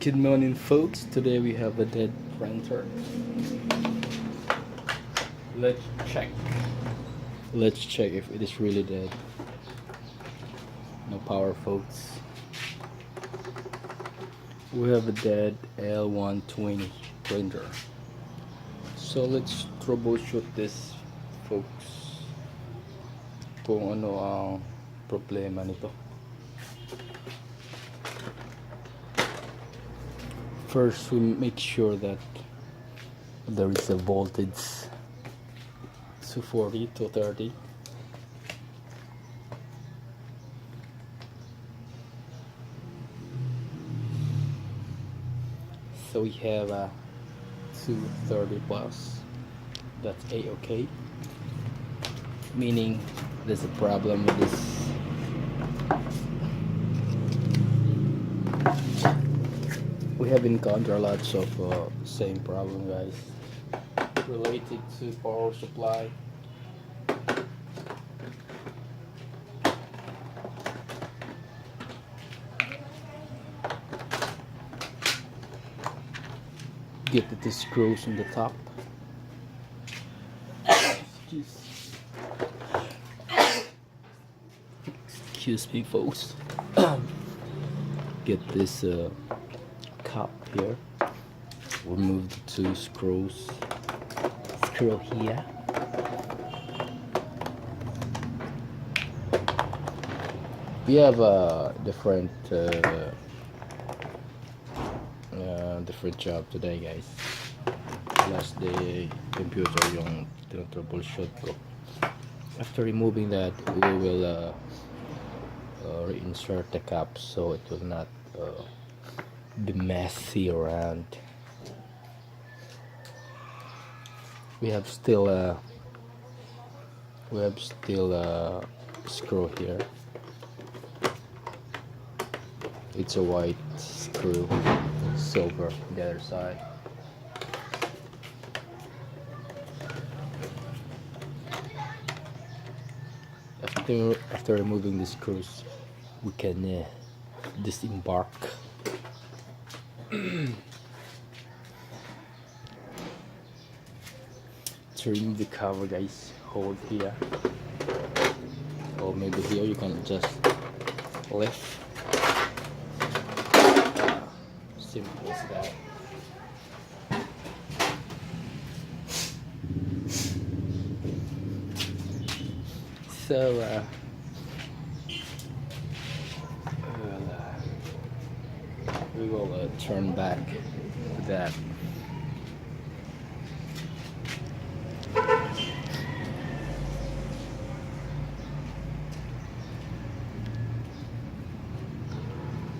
Good morning, folks. Today we have a dead printer. Let's check. Let's check if it is really dead. No power, folks. We have a dead L120 printer. So let's troubleshoot this, folks. Kung ano ang problema nito. First, we make sure that there is a voltage 240 to 30. So we have a 230 plus. That's a-okay. Meaning there's a problem with this. We have encountered lots of same problem, guys, related to power supply. Get the screws on the top. Excuse me, folks. Get this cup here. Remove the two screws. Screw here. We have a different job today, guys. Last day computer yung troubleshoot ko. After removing that, we will reinsert the cap so it will not be messy around. We have still a screw here. It's a white screw, silver on the other side. After removing the screws, we can disembark. To remove the cover, guys, hold here, or maybe here. You can just lift. Simple as that. So we will turn back to that.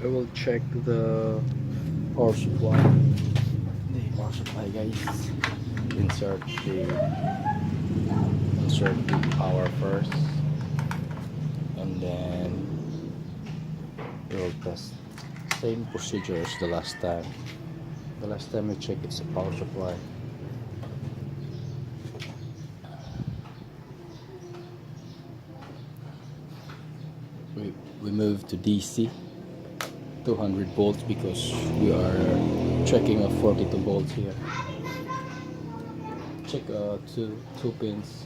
I will check the power supply. The power supply, guys. Insert the power first, and then we will test. Same procedure as the last time. The last time we checked, it's a power supply. We moved to DC 200 volts because we are checking a 42 volts here. Check two pins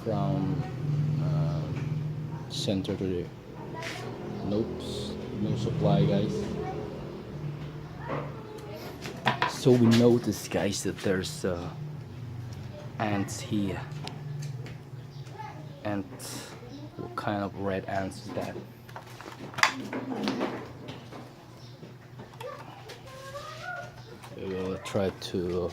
from center to the no supply, guys. So we notice, guys, that there's ants here. Ants. What kind of red ants is that? We will try to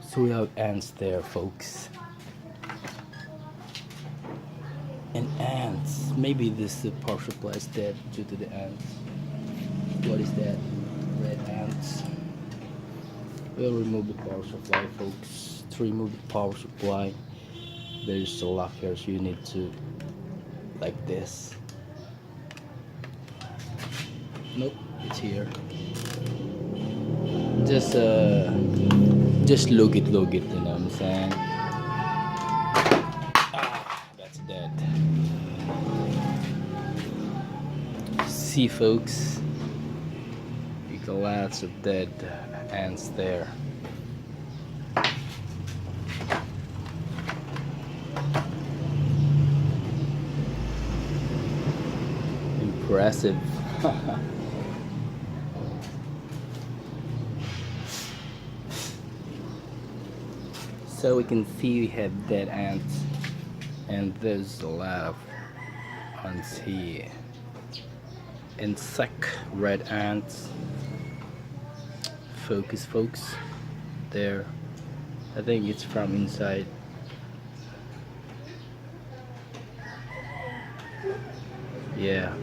so we have ants there, folks. And ants. Maybe this power supply is dead due to the ants. What is that? Red ants. We'll remove the power supply, folks. To remove the power supply, there's a lock here, so you need to, like this. Nope, it's here. Just look it, you know what I'm saying? That's dead. see, folks, you got lots of dead ants there. Impressive. So we can see we have dead ants, and there's a lot of ants here. Insect red ants. Focus, folks. There. I think it's from inside. Yeah.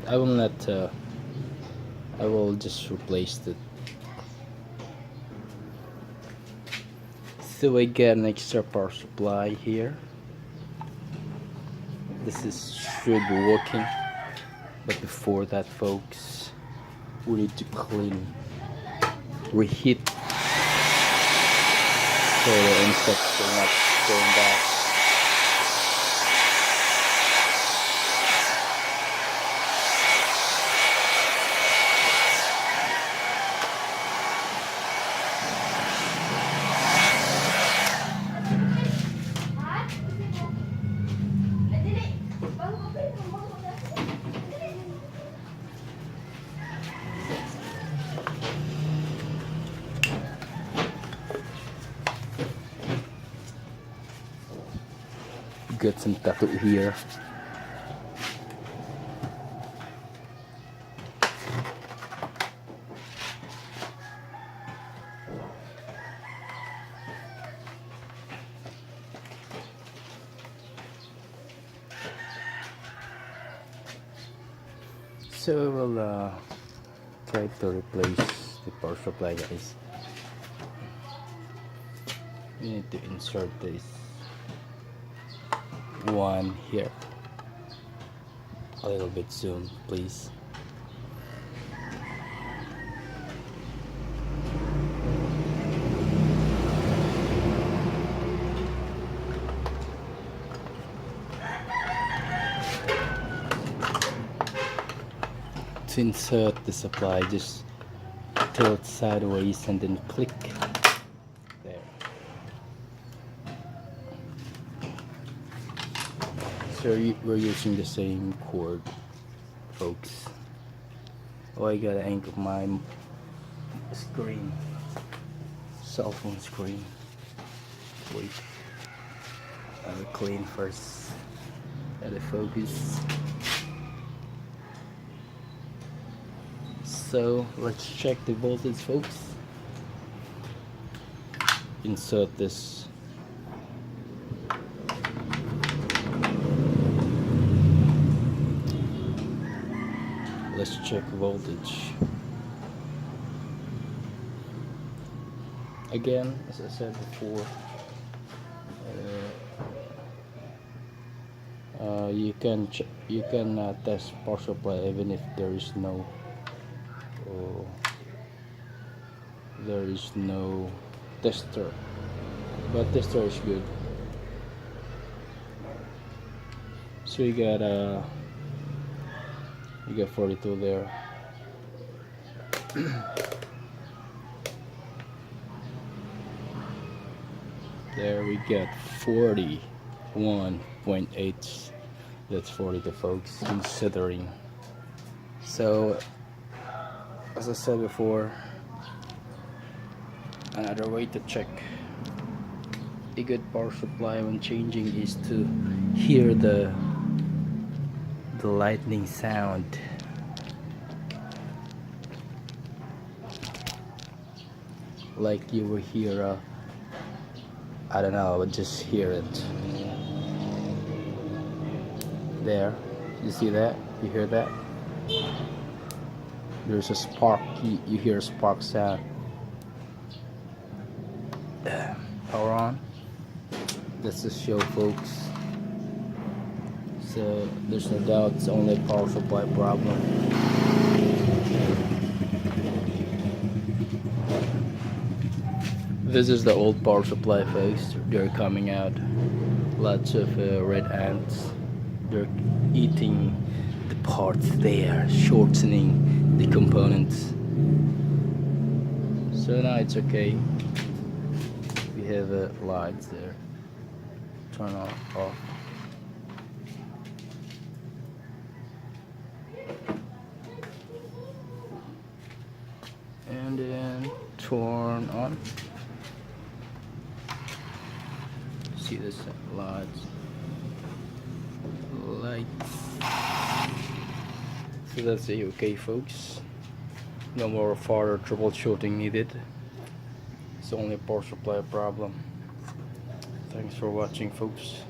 I will not. I will just replace it. So I get an extra power supply here. This should be working, but before that, folks, we need to clean, reheat, so the insects are not going back. Got some tattoo here. So we'll try to replace the power supply, guys. We need to insert this one here a little bit soon, please. To insert the supply, just tilt sideways and then click there. So we're using the same cord, folks. Oh, I gotta angle my screen, cell phone screen. Wait, I will clean first. Gotta focus. So let's check the voltage, folks. Insert this. Let's check voltage. Again, as I said before, you can test power supply even if there is no tester, but tester is good. So you got 42 there. There we got 41.8. That's 42, folks, considering. So as I said before, another way to check a good power supply when changing is to hear the lightning sound. Like you will hear I don't know, but just hear it. There, you see that? You hear that? There's a spark. You hear a spark sound. Power on. That's the show, folks. So there's no doubt it's only a power supply problem. This is the old power supply, folks. They're coming out. Lots of red ants. They're eating the parts there, shortening the components. So now it's okay. We have lights there. Turn on, off. And then turn on. See this lights. So that's it, okay folks. No more further troubleshooting needed. It's only a power supply problem. Thanks for watching folks.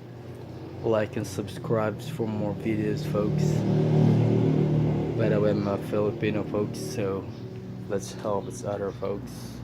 Like and subscribe for more videos folks. By the way, I'm a Filipino folks, so let's help each other folks.